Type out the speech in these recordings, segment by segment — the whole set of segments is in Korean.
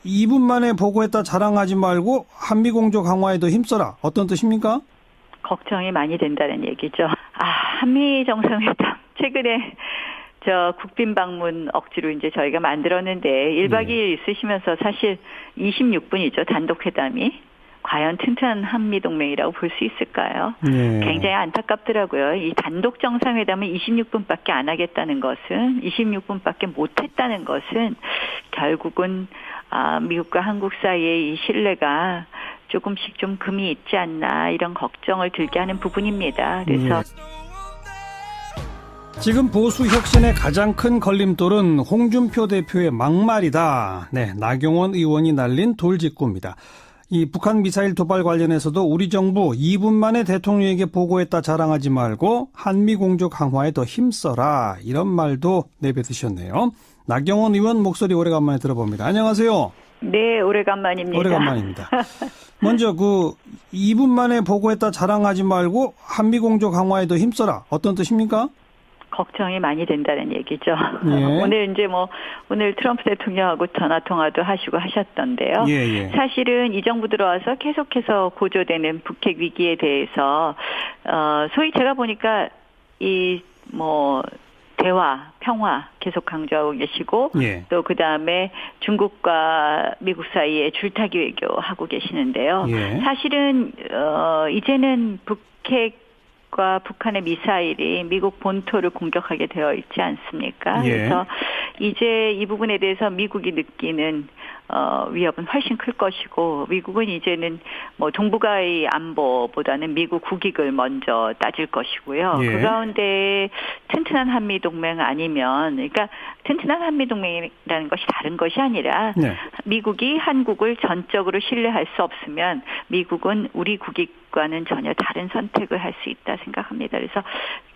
2분 만에 보고했다 자랑하지 말고 한미공조 강화에 더 힘써라. 어떤 뜻입니까? 걱정이 많이 된다는 얘기죠. 한미 정상회담 최근에 국빈 방문 억지로 이제 저희가 만들었는데 1박 2일 있으시면서 사실 26분이죠. 단독 회담이. 과연 튼튼한 한미동맹이라고 볼 수 있을까요? 굉장히 안타깝더라고요. 이 단독 정상회담을 26분밖에 안 하겠다는 것은 26분밖에 못했다는 것은 결국은 미국과 한국 사이의 이 신뢰가 조금씩 좀 금이 있지 않나 이런 걱정을 들게 하는 부분입니다. 그래서 지금 보수 혁신의 가장 큰 걸림돌은 홍준표 대표의 막말이다. 나경원 의원이 날린 돌직구입니다. 이 북한 미사일 도발 관련해서도 우리 정부 2분 만에 대통령에게 보고했다 자랑하지 말고 한미공조 강화에 더 힘써라. 이런 말도 내뱉으셨네요. 나경원 의원 목소리 오래간만에 들어봅니다. 안녕하세요. 네, 오래간만입니다. 먼저 2분 만에 보고했다 자랑하지 말고 한미공조 강화에 더 힘써라. 어떤 뜻입니까? 걱정이 많이 된다는 얘기죠. 예. 오늘 트럼프 대통령하고 전화 통화도 하시고 하셨던데요. 예. 사실은 이 정부 들어와서 계속해서 고조되는 북핵 위기에 대해서 소위 제가 보니까 대화, 평화 계속 강조하고 계시고 또 그다음에 중국과 미국 사이에 줄타기 외교하고 계시는데요. 사실은 이제는 북핵과 북한의 미사일이 미국 본토를 공격하게 되어 있지 않습니까? 그래서 이제 이 부분에 대해서 미국이 느끼는 위협은 훨씬 클 것이고 미국은 이제는 동북아의 안보보다는 미국 국익을 먼저 따질 것이고요. 그 가운데 튼튼한 한미 동맹 아니면 그러니까 튼튼한 한미 동맹이라는 것이 다른 것이 아니라 미국이 한국을 전적으로 신뢰할 수 없으면 미국은 우리 국익과는 전혀 다른 선택을 할 수 있다 생각합니다. 그래서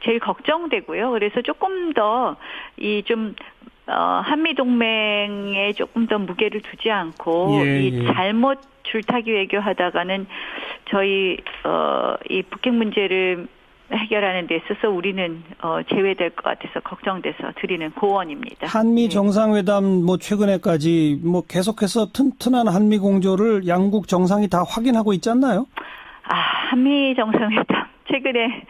제일 걱정되고요. 그래서 조금 더 한미동맹에 조금 더 무게를 두지 않고 잘못 줄타기 외교하다가는 저희 이 북핵 문제를 해결하는 데 있어서 우리는 제외될 것 같아서 걱정돼서 드리는 고언입니다. 한미 정상회담 최근에까지 계속해서 튼튼한 한미 공조를 양국 정상이 다 확인하고 있지 않나요? 한미 정상회담 최근에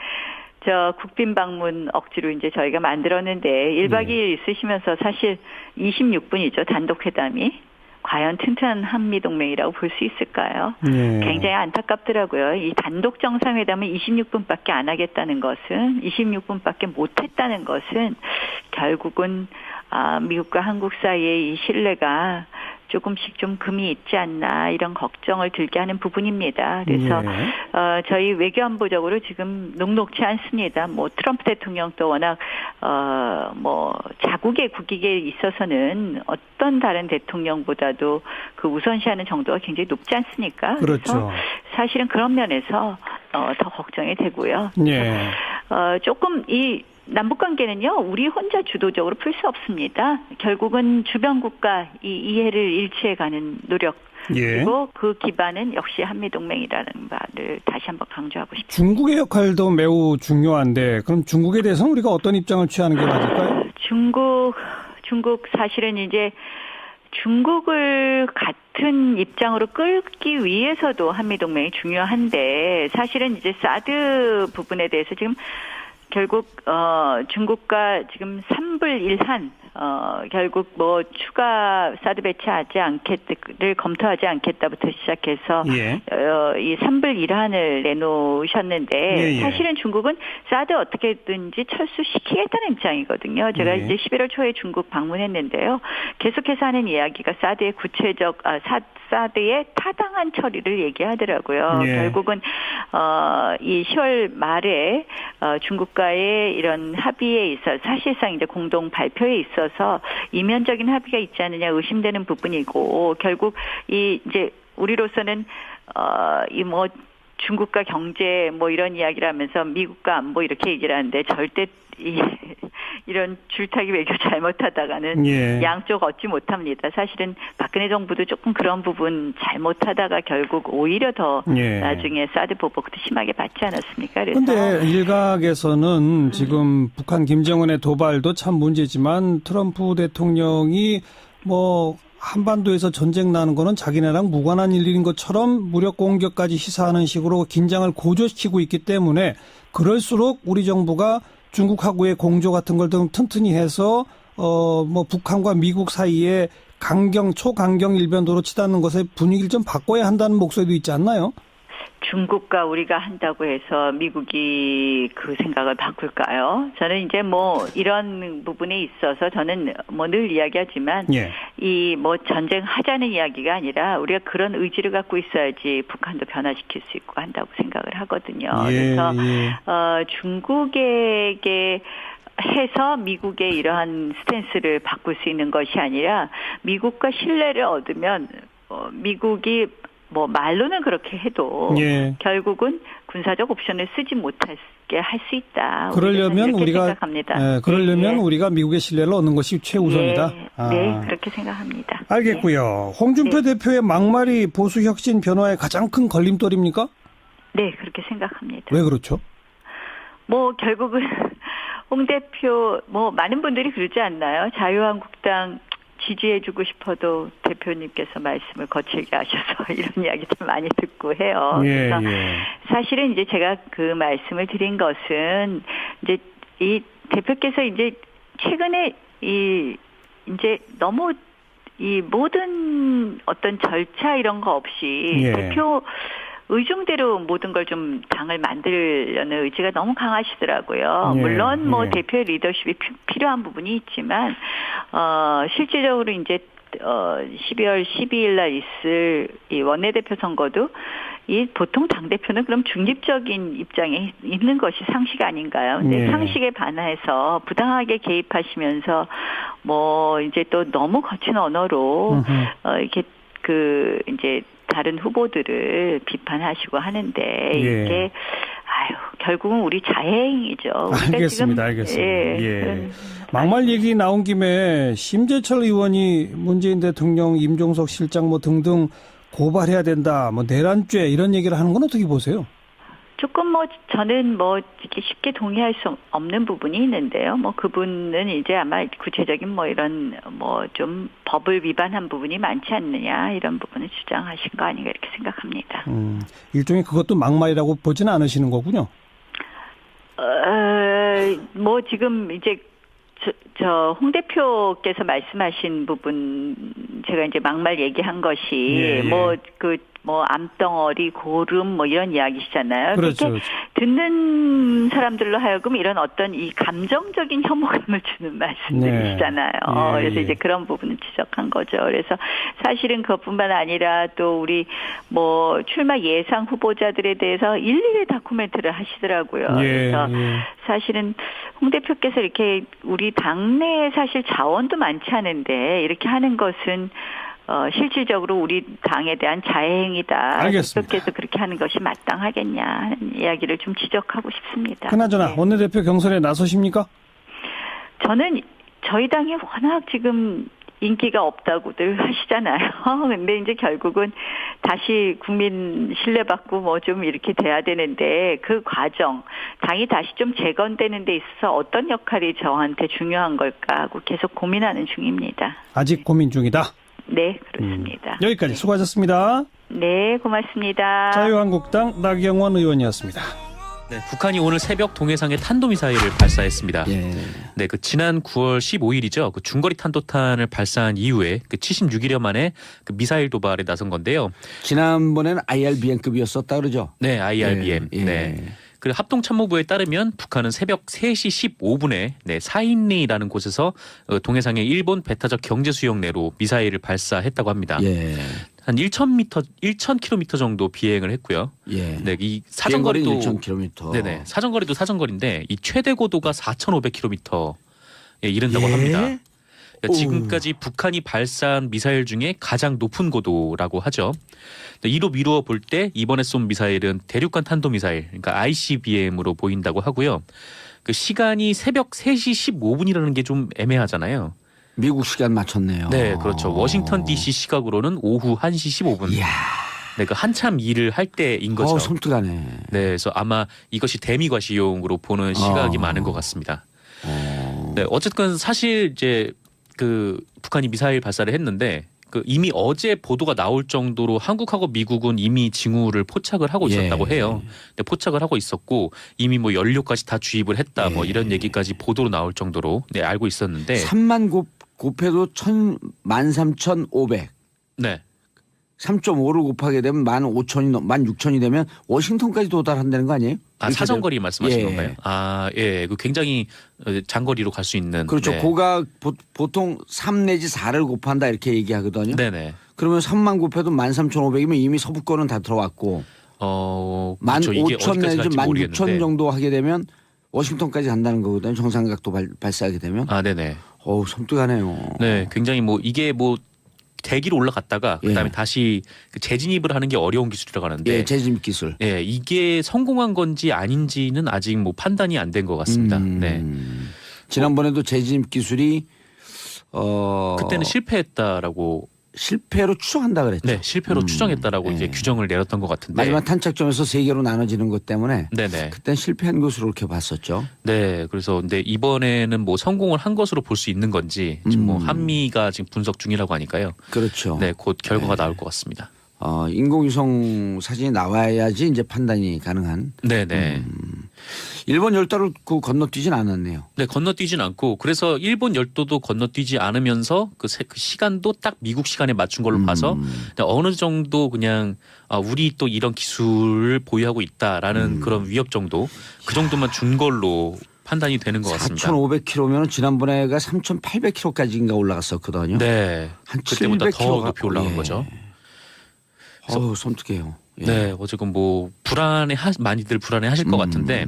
국빈 방문 억지로 이제 저희가 만들었는데 1박 2일 있으시면서 사실 26분이죠. 단독 회담이. 과연 튼튼한 한미동맹이라고 볼 수 있을까요? 굉장히 안타깝더라고요. 이 단독 정상회담을 26분밖에 안 하겠다는 것은 26분밖에 못했다는 것은 결국은 미국과 한국 사이의 이 신뢰가 조금씩 좀 금이 있지 않나 이런 걱정을 들게 하는 부분입니다. 그래서 저희 외교안보적으로 지금 녹록치 않습니다. 트럼프 대통령도 워낙 자국의 국익에 있어서는 어떤 다른 대통령보다도 그 우선시하는 정도가 굉장히 높지 않습니까? 그렇죠. 그래서 사실은 그런 면에서 더 걱정이 되고요. 조금 이 남북관계는요, 우리 혼자 주도적으로 풀 수 없습니다. 결국은 주변 국가 이 이해를 일치해가는 노력, 그리고 그 기반은 역시 한미동맹이라는 말을 다시 한번 강조하고 싶습니다. 중국의 역할도 매우 중요한데, 그럼 중국에 대해서는 우리가 어떤 입장을 취하는 게 맞을까요? 중국 사실은 이제 중국을 같은 입장으로 끌기 위해서도 한미동맹이 중요한데, 사실은 이제 사드 부분에 대해서 지금 결국 중국과 지금 3불1한 결국 추가 사드 배치하지 않겠를 검토하지 않겠다부터 시작해서 이 3불1한을 내놓으셨는데 사실은 중국은 사드 어떻게든지 철수시키겠다는 입장이거든요. 제가 이제 11월 초에 중국 방문했는데요. 계속해서 하는 이야기가 사드의 사드의 타당한 처리를 얘기하더라고요. 결국은 이 10월 말에 중국과의 이런 합의에 있어 사실상 이제 공동 발표에 있어서 이면적인 합의가 있지 않느냐 의심되는 부분이고 결국 이제 우리로서는 중국과 경제 이런 이야기를 하면서 미국과 안보 이렇게 얘기를 하는데 절대 이런 줄타기 외교 잘못하다가는 양쪽 얻지 못합니다. 사실은 박근혜 정부도 조금 그런 부분 잘못하다가 결국 오히려 더 나중에 사드 보복도 심하게 받지 않았습니까? 그런데 일각에서는 지금 북한 김정은의 도발도 참 문제지만 트럼프 대통령이 한반도에서 전쟁 나는 거는 자기네랑 무관한 일인 것처럼 무력 공격까지 시사하는 식으로 긴장을 고조시키고 있기 때문에 그럴수록 우리 정부가 중국하고의 공조 같은 걸 좀 튼튼히 해서 뭐 북한과 미국 사이에 초강경 일변도로 치닫는 것의 분위기를 좀 바꿔야 한다는 목소리도 있지 않나요? 중국과 우리가 한다고 해서 미국이 그 생각을 바꿀까요? 저는 이제 뭐 이런 부분에 있어서 저는 뭐 늘 이야기하지만 예. 이 뭐 전쟁 하자는 이야기가 아니라 우리가 그런 의지를 갖고 있어야지 북한도 변화시킬 수 있고 한다고 생각을 하거든요. 예, 그래서 예. 중국에게 해서 미국의 이러한 스탠스를 바꿀 수 있는 것이 아니라 미국과 신뢰를 얻으면 미국이 뭐 말로는 그렇게 해도 예. 결국은 군사적 옵션을 쓰지 못하게 할 수 있다. 그러려면 우리가 생각합니다. 그러려면 우리가 미국의 신뢰를 얻는 것이 최우선이다. 네, 그렇게 생각합니다. 알겠고요. 홍준표 대표의 막말이 보수 혁신 변화의 가장 큰 걸림돌입니까? 네, 그렇게 생각합니다. 왜 그렇죠? 뭐 결국은 홍 대표 뭐 많은 분들이 그러지 않나요? 자유한국당 지지해주고 싶어도 대표님께서 말씀을 거칠게 하셔서 이런 이야기들 많이 듣고 해요. 예, 그래서 예. 사실은 이제 제가 그 말씀을 드린 것은 이제 이 대표께서 이제 최근에 이제 너무 이 모든 어떤 절차 이런 거 없이 예. 대표 의중대로 모든 걸 좀 당을 만들려는 의지가 너무 강하시더라고요. 예, 물론 뭐 예. 대표의 리더십이 필요한 부분이 있지만 실질적으로 이제 12월 12일 날 있을 이 원내대표 선거도 이 보통 당대표는 그럼 중립적인 입장에 있는 것이 상식 아닌가요? 근데 예. 상식에 반해서 부당하게 개입하시면서 뭐 이제 또 너무 거친 언어로 이렇게 그 이제 다른 후보들을 비판하시고 하는데 예. 이게 결국은 우리 자해행위죠. 알겠습니다. 알겠습니다. 막말 얘기 나온 김에 심재철 의원이 문재인 대통령, 임종석 실장 뭐 등등 고발해야 된다, 뭐 내란죄 이런 얘기를 하는 건 어떻게 보세요? 조금 뭐 저는 뭐 이렇게 쉽게 동의할 수 없는 부분이 있는데요. 뭐 그분은 이제 아마 구체적인 뭐 이런 뭐 좀 법을 위반한 부분이 많지 않느냐 이런 부분을 주장하신 거 아닌가 이렇게 생각합니다. 일종의 그것도 막말이라고 보지는 않으시는 거군요. 뭐 지금 이제 홍 대표께서 말씀하신 부분 제가 이제 막말 얘기한 것이 뭐 암덩어리 고름 뭐 이런 이야기시잖아요. 그렇죠. 그렇게 듣는 사람들로 하여금 이런 어떤 이 감정적인 혐오감을 주는 말씀들이시잖아요. 그래서 이제 그런 부분을 지적한 거죠. 그래서 사실은 그것뿐만 아니라 또 우리 뭐 출마 예상 후보자들에 대해서 일일이 다큐멘터리를 하시더라고요. 그래서 사실은 홍 대표께서 이렇게 우리 당내에 사실 자원도 많지 않은데 이렇게 하는 것은 실질적으로 우리 당에 대한 자해행위다. 알겠습니다. 대표께서 그렇게 하는 것이 마땅하겠냐 하는 이야기를 좀 지적하고 싶습니다. 그나저나 원내대표 경선에 나서십니까? 저는 저희 당이 워낙 지금 인기가 없다고들 하시잖아요. 근데 이제 결국은 다시 국민 신뢰받고 뭐 좀 이렇게 돼야 되는데 그 과정, 당이 다시 좀 재건되는 데 있어서 어떤 역할이 저한테 중요한 걸까 하고 계속 고민하는 중입니다. 아직 고민 중이다? 네, 그렇습니다. 여기까지 수고하셨습니다. 네, 고맙습니다. 자유한국당 나경원 의원이었습니다. 네, 북한이 오늘 새벽 동해상에 탄도미사일을 발사했습니다. 네, 그 지난 9월 15일이죠. 그 중거리 탄도탄을 발사한 이후에 그 76일여 만에 그 미사일 도발에 나선 건데요. 지난번에는 IRBM급이었었다 그러죠? 네, IRBM. 네. 그리고 합동참모부에 따르면 북한은 새벽 3시 15분에 사인리라는 곳에서 동해상의 일본 배타적 경제수역 내로 미사일을 발사했다고 합니다. 한 1,000km 정도 비행을 했고요. 네, 이 사정거리도 1,000km. 네네, 사정거리도 사정거리인데 이 최대 고도가 4,500km에 이른다고 합니다. 그러니까 지금까지 북한이 발사한 미사일 중에 가장 높은 고도라고 하죠. 이로 미루어 볼 때 이번에 쏜 미사일은 대륙간 탄도미사일, 그러니까 ICBM으로 보인다고 하고요. 그 시간이 새벽 3시 15분이라는 게 좀 애매하잖아요. 미국 시간 맞췄네요. 네, 그렇죠. 워싱턴 DC 시각으로는 오후 1시 15분. 이야. 네, 그 한참 일을 할 때인 거죠. 섬뜩하네. 네, 그래서 아마 이것이 대미과시용으로 보는 시각이 많은 것 같습니다. 네, 어쨌든 사실 이제 그 북한이 미사일 발사를 했는데 그 이미 어제 보도가 나올 정도로 한국하고 미국은 이미 징후를 포착을 하고 있었다고 해요. 근데 포착을 하고 있었고 이미 뭐 연료까지 다 주입을 했다. 뭐 이런 얘기까지 보도로 나올 정도로 알고 있었는데 3만 곱해도 13,500. 네. 3.5를 곱하게 되면 16,000이 되면 워싱턴까지 도달한다는 거 아니에요? 사정거리 말씀하시는 건가요? 그 굉장히 장거리로 갈 수 있는. 그렇죠. 네. 고가 보통 3 내지 4를 곱한다 이렇게 얘기하거든요. 네네. 그러면 3만 곱해도 13,500이면 이미 서부권은 다 들어왔고 그렇죠. 이게 15,000 내지 어디까지 갈지 16,000 정도 하게 되면 워싱턴까지 간다는 거거든요. 정상각도 발사하게 되면. 네네. 섬뜩하네요. 네, 굉장히 뭐 이게 뭐 대기로 올라갔다가 그다음에 다시 그 재진입을 하는 게 어려운 기술이라고 하는데 재진입 기술. 이게 성공한 건지 아닌지는 아직 뭐 판단이 안 된 것 같습니다. 네. 지난번에도 재진입 기술이 그때는 실패했다라고 실패로 추정한다 그랬죠. 네, 실패로 추정했다라고 이제 규정을 내렸던 것 같은데 마지막 탄착점에서 세 개로 나눠지는 것 때문에 네네. 그때는 실패한 것으로 그렇게 봤었죠. 네, 그래서 근데 이번에는 뭐 성공을 한 것으로 볼 수 있는 건지 지금 뭐 한미가 지금 분석 중이라고 하니까요. 그렇죠. 네, 곧 결과가 나올 것 같습니다. 인공위성 사진이 나와야지 이제 판단이 가능한. 네네. 일본 열도를 건너뛰진 않았네요. 네, 건너뛰진 않고 그래서 일본 열도도 건너뛰지 않으면서 그 시간도 딱 미국 시간에 맞춘 걸로 봐서 어느 정도 그냥 우리 또 이런 기술을 보유하고 있다라는 그런 위협 정도 그 정도만 준 걸로 판단이 되는 것 같습니다. 4,500km면 지난번에가 3,800km까지인가 올라갔었거든요. 네, 한 그때보다 700km 더 높이 올라간 거죠. 섬뜩해요. 네, 어쨌건 뭐 많이들 불안해하실 것 같은데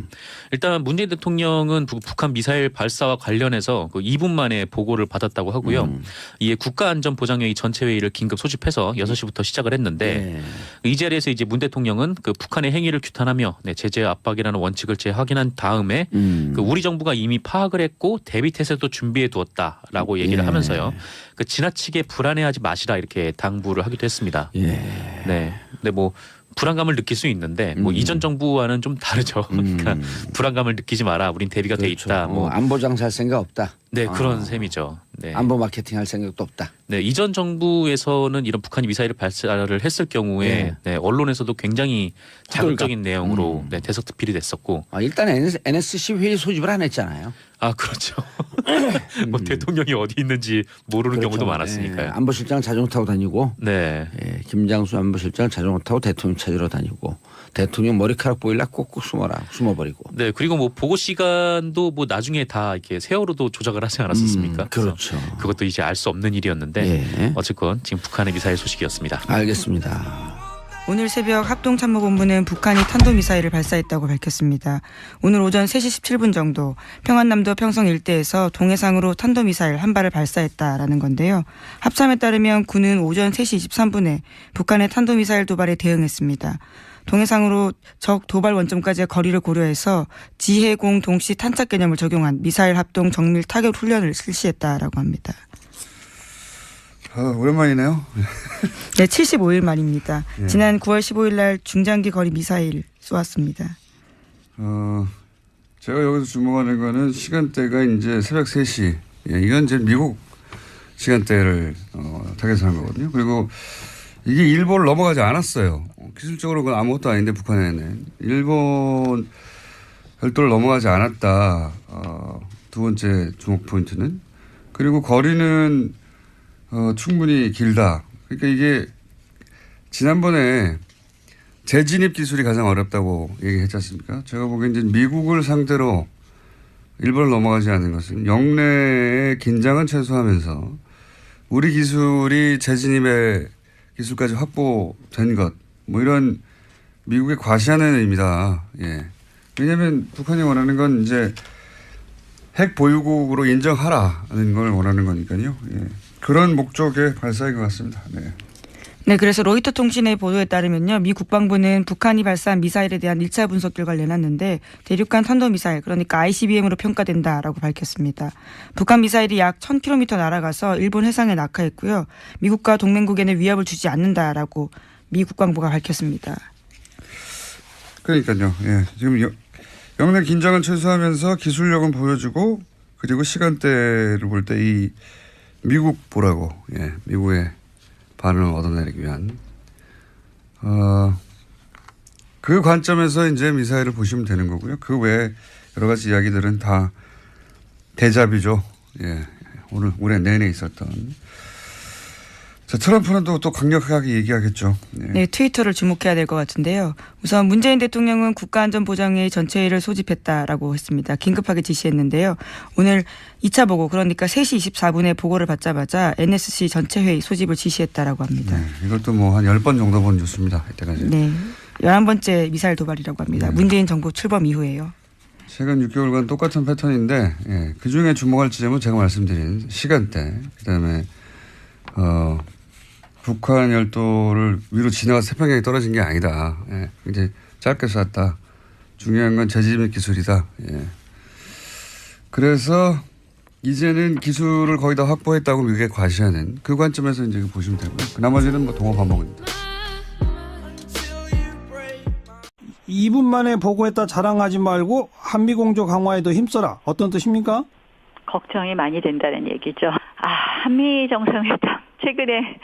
일단 문재인 대통령은 북한 미사일 발사와 관련해서 그 2분 만에 보고를 받았다고 하고요. 이에 국가안전보장회의 전체 회의를 긴급 소집해서 6시부터 시작을 했는데 이 자리에서 이제 문 대통령은 그 북한의 행위를 규탄하며 제재 압박이라는 원칙을 재확인한 다음에 그 우리 정부가 이미 파악을 했고 대비 태세도 준비해 두었다라고 얘기를 하면서요. 그 지나치게 불안해하지 마시라 이렇게 당부를 하기도 했습니다. 네, 근데 뭐. 불안감을 느낄 수 있는데 뭐 이전 정부와는 좀 다르죠. 그러니까 불안감을 느끼지 마라. 우린 대비가 돼 있다. 뭐 안보 장사할 생각 없다. 네, 그런 셈이죠. 네. 안보 마케팅할 생각도 없다. 네, 이전 정부에서는 이런 북한이 미사일을 발사를 했을 경우에 언론에서도 굉장히 자극적인 내용으로 대서특필이 됐었고. 일단 NSC 회의 소집을 안 했잖아요. 그렇죠. 뭐 대통령이 어디 있는지 모르는 경우도 많았으니까요. 안보실장 자전거 타고 다니고, 김장수 안보실장 자전거 타고 대통령 찾으러 다니고, 대통령 머리카락 보일라 꼭꼭 숨어버리고. 네, 그리고 뭐 보고 시간도 뭐 나중에 다 이렇게 세월호도 조작을 하지 않았었습니까? 그렇죠. 그것도 이제 알 수 없는 일이었는데 어쨌건 지금 북한의 미사일 소식이었습니다. 알겠습니다. 오늘 새벽 합동참모본부는 북한이 탄도미사일을 발사했다고 밝혔습니다. 오늘 오전 3시 17분 정도 평안남도 평성 일대에서 동해상으로 탄도미사일 한 발을 발사했다라는 건데요. 합참에 따르면 군은 오전 3시 23분에 북한의 탄도미사일 도발에 대응했습니다. 동해상으로 적 도발 원점까지의 거리를 고려해서 지해공 동시 탄착 개념을 적용한 미사일 합동 정밀 타격 훈련을 실시했다라고 합니다. 오랜만이네요. 네, 75일 만입니다. 지난 9월 15일 날 중장기 거리 미사일 쏘았습니다. 제가 여기서 주목하는 거는 시간대가 이제 새벽 3시. 이건 이제 미국 시간대를 타겟한 거거든요. 그리고 이게 일본을 넘어가지 않았어요. 기술적으로 그건 아무것도 아닌데 북한에는. 일본 별도를 넘어가지 않았다. 두 번째 주목 포인트는. 그리고 거리는 충분히 길다. 그러니까 이게 지난번에 재진입 기술이 가장 어렵다고 얘기했지 않습니까? 제가 보기엔 이제 미국을 상대로 일본을 넘어가지 않는 것은 영내의 긴장은 최소화하면서 우리 기술이 재진입의 기술까지 확보된 것, 뭐 이런 미국의 과시하는 의미다. 왜냐하면 북한이 원하는 건 이제 핵 보유국으로 인정하라는 걸 원하는 거니까요. 그런 목적의 발사인 것 같습니다. 네, 그래서 로이터 통신의 보도에 따르면요. 미 국방부는 북한이 발사한 미사일에 대한 1차 분석 결과를 내놨는데 대륙간 탄도미사일, 그러니까 ICBM으로 평가된다라고 밝혔습니다. 북한 미사일이 약 1000km 날아가서 일본 해상에 낙하했고요. 미국과 동맹국에는 위협을 주지 않는다라고 미 국방부가 밝혔습니다. 그러니까요. 지금 영내 긴장은 최소화하면서 기술력은 보여주고 그리고 시간대를 볼 때 이 미국 보라고 미국의 반응을 얻어내기 위한 그 관점에서 이제 미사일을 보시면 되는 거고요. 그 외에 여러 가지 이야기들은 다 대자뷰죠. 예, 오늘 올해 내내 있었던. 자, 트럼프는 또 강력하게 얘기하겠죠. 예. 네, 트위터를 주목해야 될 것 같은데요. 우선 문재인 대통령은 국가안전보장회의 전체회의를 소집했다라고 했습니다. 긴급하게 지시했는데요. 오늘 2차 보고, 그러니까 3시 24분에 보고를 받자마자 NSC 전체회의 소집을 지시했다라고 합니다. 네, 이것도 뭐 한 10번 정도 본 뉴스입니다. 이때까지. 네, 11번째 미사일 도발이라고 합니다. 네. 문재인 정부 출범 이후에요. 최근 6개월간 똑같은 패턴인데, 예, 그중에 주목할 지점은 제가 말씀드린 시간대, 그다음에 북한 열도를 위로 지나가 태평양에 떨어진 게 아니다. 예, 이제 짧게 쐈다. 중요한 건 재질 및 기술이다. 예. 그래서 이제는 기술을 거의 다 확보했다고 미국에 과시하는 그 관점에서 이제 보시면 되고요. 그 나머지는 뭐 동업 반복입니다. 2분 만에 보고했다 자랑하지 말고 한미공조 강화에 더 힘써라. 어떤 뜻입니까? 걱정이 많이 된다는 얘기죠. 한미 정상회담 최근에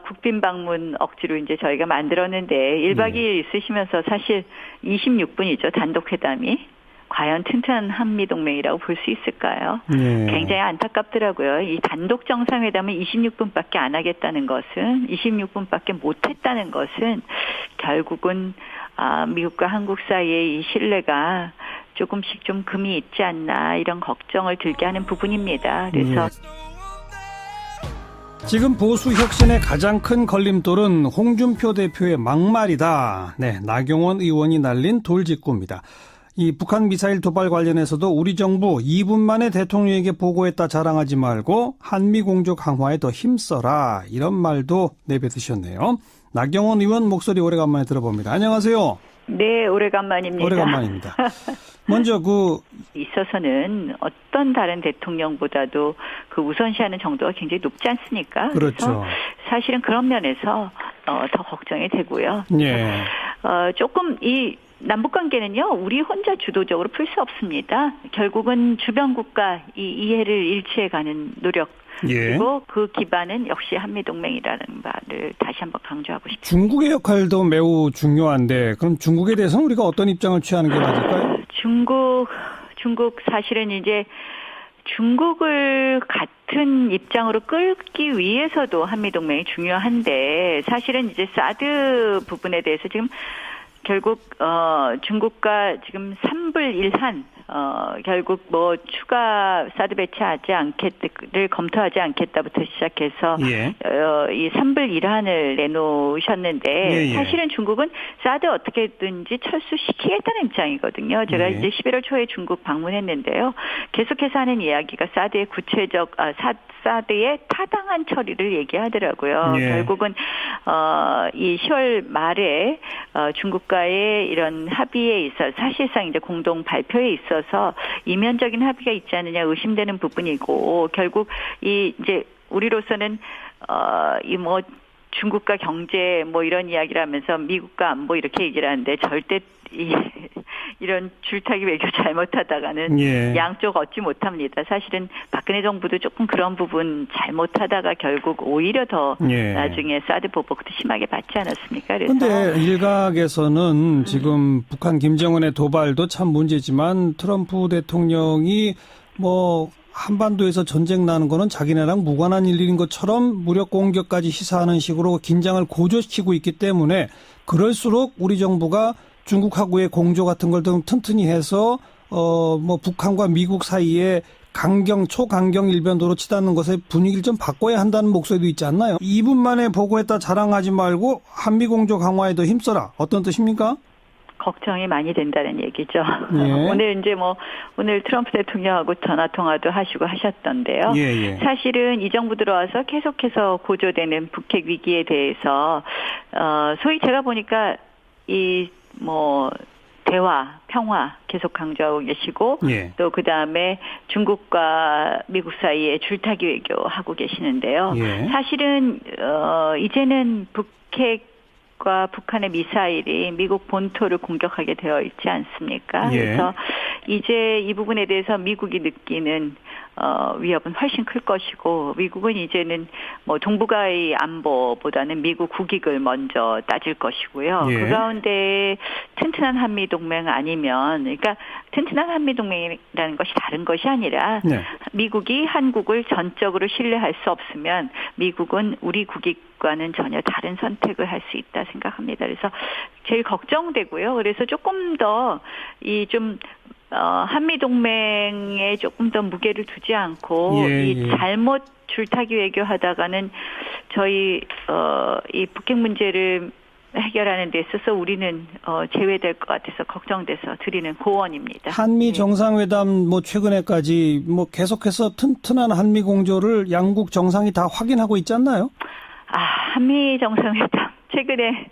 국빈 방문 억지로 이제 저희가 만들었는데 1박 2일 있으시면서 사실 26분이죠. 단독 회담이. 과연 튼튼한 한미 동맹이라고 볼 수 있을까요? 굉장히 안타깝더라고요. 이 단독 정상회담을 26분밖에 안 하겠다는 것은 26분밖에 못했다는 것은 결국은 미국과 한국 사이의 이 신뢰가 조금씩 좀 금이 있지 않나 이런 걱정을 들게 하는 부분입니다. 그래서 지금 보수 혁신의 가장 큰 걸림돌은 홍준표 대표의 막말이다. 네, 나경원 의원이 날린 돌직구입니다. 이 북한 미사일 도발 관련해서도 우리 정부 2분 만에 대통령에게 보고했다 자랑하지 말고 한미 공조 강화에 더 힘써라. 이런 말도 내뱉으셨네요. 나경원 의원 목소리 오래간만에 들어봅니다. 안녕하세요. 네, 오래간만입니다. 오래간만입니다. 먼저 있어서는 어떤 다른 대통령보다도 그 우선시하는 정도가 굉장히 높지 않습니까? 그렇죠. 그래서 사실은 그런 면에서 더 걱정이 되고요. 예. 조금 이 남북 관계는요, 우리 혼자 주도적으로 풀 수 없습니다. 결국은 주변 국가 이 이해를 일치해가는 노력. 그리고 그 기반은 역시 한미동맹이라는 말을 다시 한번 강조하고 싶습니다. 중국의 역할도 매우 중요한데 그럼 중국에 대해서는 우리가 어떤 입장을 취하는 게 맞을까요? 중국 사실은 이제 중국을 같은 입장으로 끌기 위해서도 한미동맹이 중요한데 사실은 이제 사드 부분에 대해서 지금 결국 중국과 지금 3불1한 결국 뭐 추가 사드 배치하지 않겠를 검토하지 않겠다부터 시작해서 이 3불1한을 내놓으셨는데 사실은 중국은 사드 어떻게든지 철수시키겠다는 입장이거든요. 제가 이제 11월 초에 중국 방문했는데요. 계속해서 하는 이야기가 사드의 사드의 타당한 처리를 얘기하더라고요. 결국은 이 10월 말에 중국과의 이런 합의에 있어 사실상 이제 공동 발표에 있어서 이면적인 합의가 있지 않느냐 의심되는 부분이고 결국 이 이제 우리로서는 이 뭐 중국과 경제 뭐 이런 이야기를 하면서 미국과 안보 이렇게 얘기를 하는데 절대 이런 줄타기 외교 잘못하다가는 양쪽 얻지 못합니다. 사실은 박근혜 정부도 조금 그런 부분 잘못하다가 결국 오히려 더 나중에 사드 보복도 심하게 받지 않았습니까? 그런데 일각에서는 지금 북한 김정은의 도발도 참 문제지만 트럼프 대통령이 뭐 한반도에서 전쟁 나는 거는 자기네랑 무관한 일인 것처럼 무력 공격까지 시사하는 식으로 긴장을 고조시키고 있기 때문에 그럴수록 우리 정부가 중국하고의 공조 같은 걸 좀 튼튼히 해서 뭐 북한과 미국 사이에 초강경 일변도로 치닫는 것의 분위기를 좀 바꿔야 한다는 목소리도 있지 않나요? 2분 만에 보고했다 자랑하지 말고 한미 공조 강화에 더 힘써라. 어떤 뜻입니까? 걱정이 많이 된다는 얘기죠. 오늘 이제 오늘 트럼프 대통령하고 전화 통화도 하시고 하셨던데요. 사실은 이 정부 들어와서 계속해서 고조되는 북핵 위기에 대해서 소위 제가 보니까 대화, 평화 계속 강조하고 계시고 또 그다음에 중국과 미국 사이에 줄타기 외교하고 계시는데요. 사실은 이제는 북핵과 북한의 미사일이 미국 본토를 공격하게 되어 있지 않습니까? 그래서 이제 이 부분에 대해서 미국이 느끼는 위협은 훨씬 클 것이고 미국은 이제는 뭐 동북아의 안보보다는 미국 국익을 먼저 따질 것이고요. 그 가운데 튼튼한 한미 동맹 아니면 그러니까 튼튼한 한미 동맹이라는 것이 다른 것이 아니라 미국이 한국을 전적으로 신뢰할 수 없으면 미국은 우리 국익과는 전혀 다른 선택을 할 수 있다 생각합니다. 그래서 제일 걱정되고요. 그래서 조금 더 한미 동맹에 조금 더 무게를 두지 않고 이 잘못 줄타기 외교하다가는 저희 이 북핵 문제를 해결하는 데 있어서 우리는 제외될 것 같아서 걱정돼서 드리는 고언입니다. 한미 정상회담 뭐 최근에까지 뭐 계속해서 튼튼한 한미 공조를 양국 정상이 다 확인하고 있지 않나요? 한미 정상회담 최근에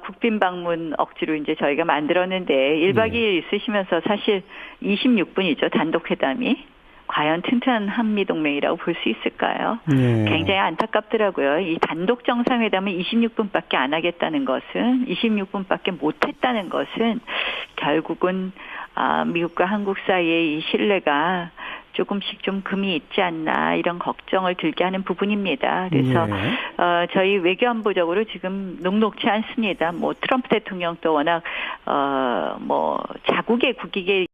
국빈 방문 억지로 이제 저희가 만들었는데 1박 2일 있으시면서 사실 26분이죠. 단독 회담이. 과연 튼튼한 한미 동맹이라고 볼 수 있을까요? 굉장히 안타깝더라고요. 이 단독 정상회담을 26분밖에 안 하겠다는 것은 26분밖에 못 했다는 것은 결국은 미국과 한국 사이의 이 신뢰가 조금씩 좀 금이 있지 않나 이런 걱정을 들게 하는 부분입니다. 그래서 저희 외교안보적으로 지금 녹록치 않습니다. 뭐 트럼프 대통령도 워낙 자국의 국익에